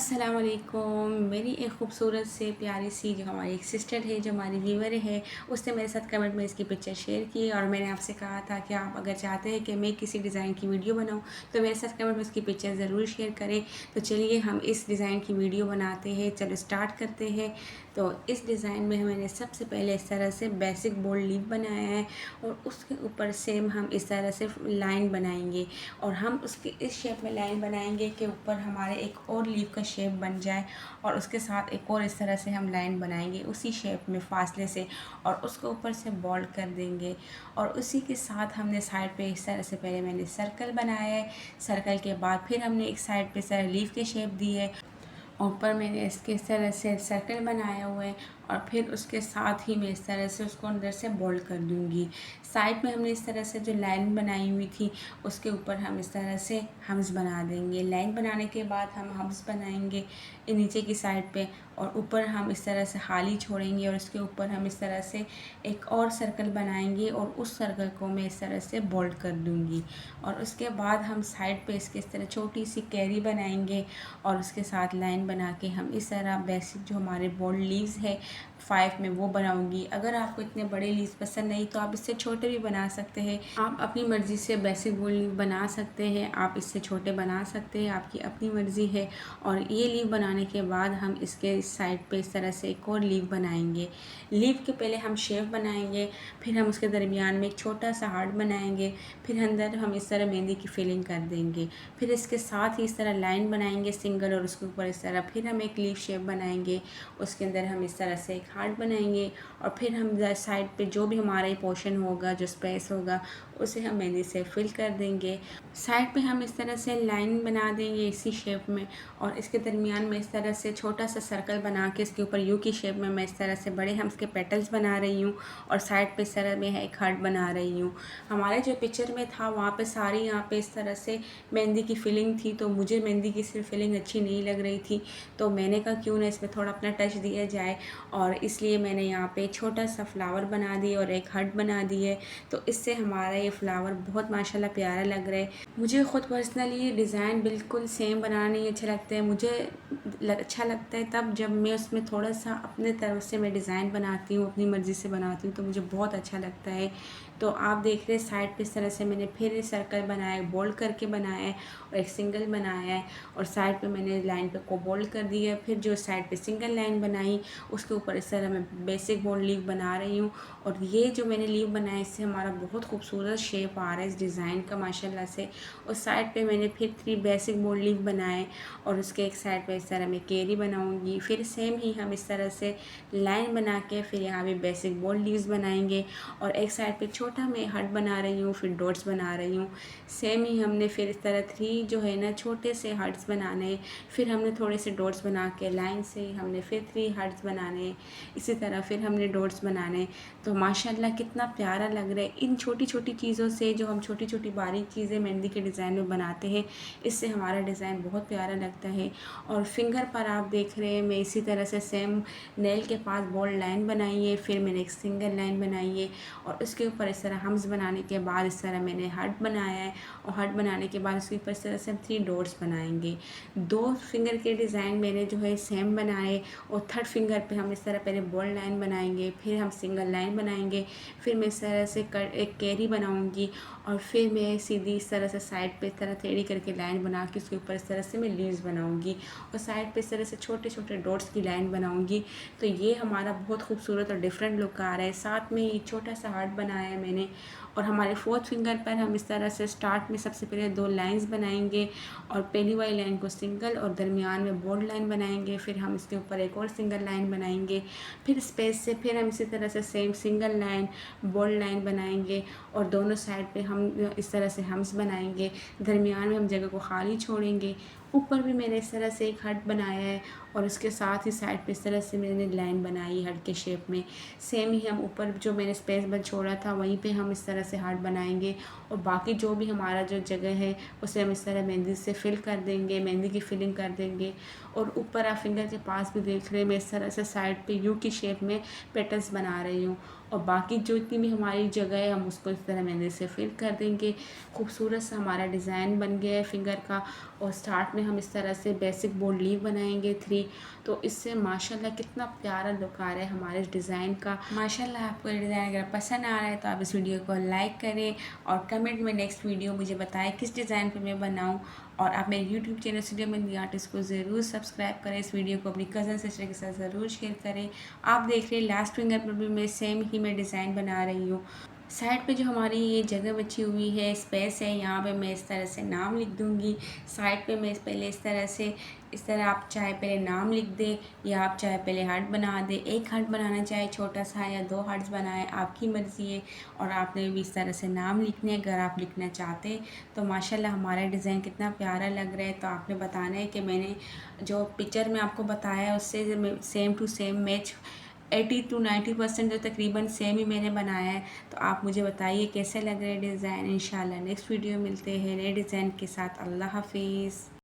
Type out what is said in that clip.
अस्सलाम वालेकुम। मेरी एक खूबसूरत से प्यारी सी जो हमारी एक सिस्टर है, जो हमारी व्यूवर है, उसने मेरे साथ कमेंट में इसकी पिक्चर शेयर की और मैंने आपसे कहा था कि आप अगर चाहते हैं कि मैं किसी डिज़ाइन की वीडियो बनाऊं तो मेरे साथ कमेंट में उसकी पिक्चर ज़रूर शेयर करें। तो चलिए हम इस डिज़ाइन की वीडियो बनाते हैं। चलो स्टार्ट करते हैं। तो इस डिज़ाइन में मैंने सबसे पहले इस तरह से बेसिक बोल्ड लीफ बनाया है और उसके ऊपर सेम हम इस तरह से लाइन बनाएंगे और हम उसके इस शेप में लाइन बनाएंगे कि ऊपर हमारे एक और लीफ का शेप बन जाए और उसके साथ एक और इस तरह से हम लाइन बनाएंगे उसी शेप में फासले से और उसको ऊपर से बोल्ड कर देंगे। और उसी के साथ हमने साइड पे इस तरह से पहले मैंने सर्कल बनाया है। सर्कल के बाद फिर हमने एक साइड पे इस तरह लीफ के शेप दी है। ऊपर मैंने इसके इस तरह से सर्कल बनाया हुआ है और फिर उसके साथ ही मैं इस तरह से उसको अंदर से बोल्ड कर दूंगी। साइड में हमने इस तरह से जो लाइन बनाई हुई थी उसके ऊपर हम इस तरह से हम्स बना देंगे। लाइन बनाने के बाद हम हम्स बनाएंगे नीचे की साइड पे और ऊपर हम इस तरह से खाली छोड़ेंगे और उसके ऊपर हम इस तरह से एक और सर्कल बनाएंगे और उस सर्कल को मैं इस तरह से बोल्ड कर दूंगी। और उसके बाद हम साइड पे इसके इस तरह छोटी सी कैरी बनाएंगे और उसके साथ लाइन बना के हम इस तरह बेसिक जो हमारे बोल्ड लीव्स है 5 में वो बनाऊंगी। अगर आपको इतने बड़े लीव्स पसंद नहीं तो आप इससे छोटे भी बना सकते हैं। आप अपनी मर्ज़ी से बेसिक बोल्ड लीव बना सकते हैं, आप इससे छोटे बना सकते हैं, आपकी अपनी मर्ज़ी है। और ये लीव बनाने के बाद हम इसके साइड पे इस तरह से एक और लीव बनाएंगे। लीव के पहले हम शेप बनाएंगे, फिर हम उसके दरमियान में एक छोटा सा हार्ट बनाएंगे, फिर अंदर हम इस तरह मेहंदी की फिलिंग कर देंगे। फिर इसके साथ ही इस तरह लाइन बनाएंगे सिंगल और उसके ऊपर इस तरह फिर हम एक लीफ शेप बनाएंगे। उसके अंदर हम इस तरह से एक हार्ट बनाएंगे और फिर हम साइड पे जो भी हमारा पोर्शन होगा, जो स्पेस होगा, उसे हम मेहंदी से फिल कर देंगे। साइड पे हम इस तरह से लाइन बना देंगे इसी शेप में और इसके दरमियान में इस तरह से छोटा सा सर्कल बना के इसके ऊपर यू की शेप में मैं इस तरह से बड़े हम इसके पेटल्स बना रही हूँ और साइड पे इस तरह में एक हार्ट बना रही हूँ। हमारे जो पिक्चर में था वहाँ पे सारी यहाँ पे इस तरह से मेहंदी की फिलिंग थी, तो मुझे मेहंदी की सिर्फ फिलिंग अच्छी नहीं लग रही थी, तो मैंने कहा क्यों ना इसमें थोड़ा अपना टच दिया जाए और इसलिए मैंने यहाँ पे छोटा सा फ्लावर बना दिया और एक हार्ट बना दी है। तो इससे हमारा ये फ्लावर बहुत माशाल्लाह प्यारा लग रहा है। मुझे ख़ुद पर्सनली ये डिज़ाइन बिल्कुल सेम बनाना नहीं अच्छा लगता है। मुझे अच्छा लगता है तब जब मैं उसमें थोड़ा सा अपने तरफ से मैं डिज़ाइन बनाती हूँ, अपनी मर्ज़ी से बनाती हूँ, तो मुझे बहुत अच्छा लगता है। तो आप देख रहे हैं साइड पे इस तरह से मैंने फिर सर्कल बनाया, बोल्ड करके बनाया है और एक सिंगल बनाया है और साइड पे मैंने लाइन पे को बोल्ड कर दिया। फिर जो साइड पे सिंगल लाइन बनाई उसके ऊपर इस तरह मैं बेसिक बोल्ड लीव बना रही हूँ और ये जो मैंने लीव बनाया इससे हमारा बहुत खूबसूरत शेप आ रहा है इस डिज़ाइन का माशाल्लाह से। और साइड पे मैंने फिर 3 बेसिक बोल्ड लीव बनाए और उसके एक साइड पे इस तरह मैं केरी बनाऊंगी। फिर सेम ही हम इस तरह से लाइन बना के फिर यहाँ पे बेसिक बोल्ड लीव्स बनाएंगे और एक साइड पे छोटा मैं हार्ट बना रही हूँ, फिर डॉट्स बना रही हूँ। सेम ही हमने फिर इस तरह 3 जो है ना छोटे से हार्ट्स बनाने, फिर हमने थोड़े से डॉट्स बना के लाइन से हमने फिर 3 हार्ट्स बनाने, इसी तरह फिर हमने डॉट्स बनाने। तो माशाल्लाह कितना प्यारा लग रहा है। इन छोटी छोटी चीज़ों से जो हम छोटी छोटी बारीक चीज़ें मेहंदी के डिज़ाइन में बनाते हैं, इससे हमारा डिज़ाइन बहुत प्यारा लगता है। और फिंगर पर आप देख रहे हैं मैं इसी तरह से सेम नेल के पास बोल्ड लाइन बनाई है, फिर मैंने एक सिंगल लाइन बनाई है और उसके ऊपर इस तरह हम्स बनाने के बाद इस तरह मैंने हार्ट बनाया है और हार्ट बनाने के बाद उसके ऊपर इस तरह से हम 3 डॉट्स बनाएंगे। 2 फिंगर के डिज़ाइन मैंने जो है सेम बनाए और थर्ड फिंगर पे हम इस तरह पहले बोल्ड लाइन बनाएंगे, फिर हम सिंगल लाइन बनाएंगे, फिर मैं इस तरह से एक कैरी बनाऊंगी और फिर मैं सीधी इस तरह से साइड पे इस तरह टेढ़ी करके लाइन बना के उसके ऊपर इस तरह से मैं लीव्स बनाऊंगी और साइड पे इस तरह से छोटे छोटे डॉट्स की लाइन बनाऊंगी। तो ये हमारा बहुत खूबसूरत और डिफरेंट लुक आ रहा है। साथ में ये छोटा सा हार्ट बनाया है मैंने और हमारे 4th फिंगर पर हम इस तरह से स्टार्ट में सबसे पहले 2 लाइंस बनाएंगे और पहली वाली लाइन को सिंगल और दरमियान में बोल्ड लाइन बनाएंगे, फिर हम इसके ऊपर एक और सिंगल लाइन बनाएंगे, फिर स्पेस से फिर हम इसी तरह से same single line bold line बनाएंगे और दोनों साइड पे हम इस तरह से हम्स बनाएंगे, दरमियान में हम जगह को खाली छोड़ेंगे। ऊपर भी मैंने इस तरह से एक हार्ट बनाया है और उसके साथ ही साइड पे इस तरह से मैंने लाइन बनाई हार्ट के शेप में। सेम ही हम ऊपर जो मैंने स्पेस बच छोड़ा था वहीं पे हम इस तरह से हार्ट बनाएंगे और बाकी जो भी हमारा जो जगह है उसे हम इस तरह मेहंदी से फिल कर देंगे, मेहंदी की फिलिंग कर देंगे। और ऊपर आप फिंगर के पास भी देख रहे हैं मैं इस तरह से साइड पे यू की शेप में पेटल्स बना रही हूँ और बाकी जो इतनी भी हमारी जगह है हम उसको इस तरह मेहंदी से फिल कर देंगे। खूबसूरत सा हमारा डिज़ाइन बन गया है फिंगर का। और स्टार्ट में हम इस तरह से बेसिक बोल्ड लीव बनाएंगे 3, तो इससे माशाल्लाह कितना प्यारा लुक आ रहा है हमारे इस डिज़ाइन का। माशाल्लाह आपको ये डिज़ाइन अगर पसंद आ रहा है तो आप इस वीडियो को लाइक करें और कमेंट में नेक्स्ट वीडियो मुझे बताएं किस डिज़ाइन पे मैं बनाऊं। और आप मेरे YouTube channel studio mehndi artist को ज़रूर सब्सक्राइब करें। इस वीडियो को अपनी कज़न सिस्टर के साथ ज़रूर शेयर करें। आप देख रहे हैं लास्ट फिंगर पर भी मैं सेम ही मैं डिज़ाइन बना रही हूँ। साइड पे जो हमारी ये जगह बची हुई है, स्पेस है, यहाँ पे मैं इस तरह से नाम लिख दूँगी। साइड पे मैं पहले इस तरह आप चाहे पहले नाम लिख दें या आप चाहे पहले हार्ट बना दें। एक हार्ट बनाना चाहे छोटा सा या 2 हार्ट्स बनाएं, आपकी मर्ज़ी है। और आपने भी इस तरह से नाम लिखने अगर आप लिखना चाहते हैं तो माशाल्लाह हमारा डिज़ाइन कितना प्यारा लग रहा है। तो आपने बताना है कि मैंने जो पिक्चर में आपको बताया है उससे same to same match 80 to 90% जो तकरीबन सेम ही मैंने बनाया है। तो आप मुझे बताइए कैसे लग रहे हैं डिज़ाइन। इंशाल्लाह नेक्स्ट वीडियो मिलते हैं नए डिज़ाइन के साथ। अल्लाह हाफिज़।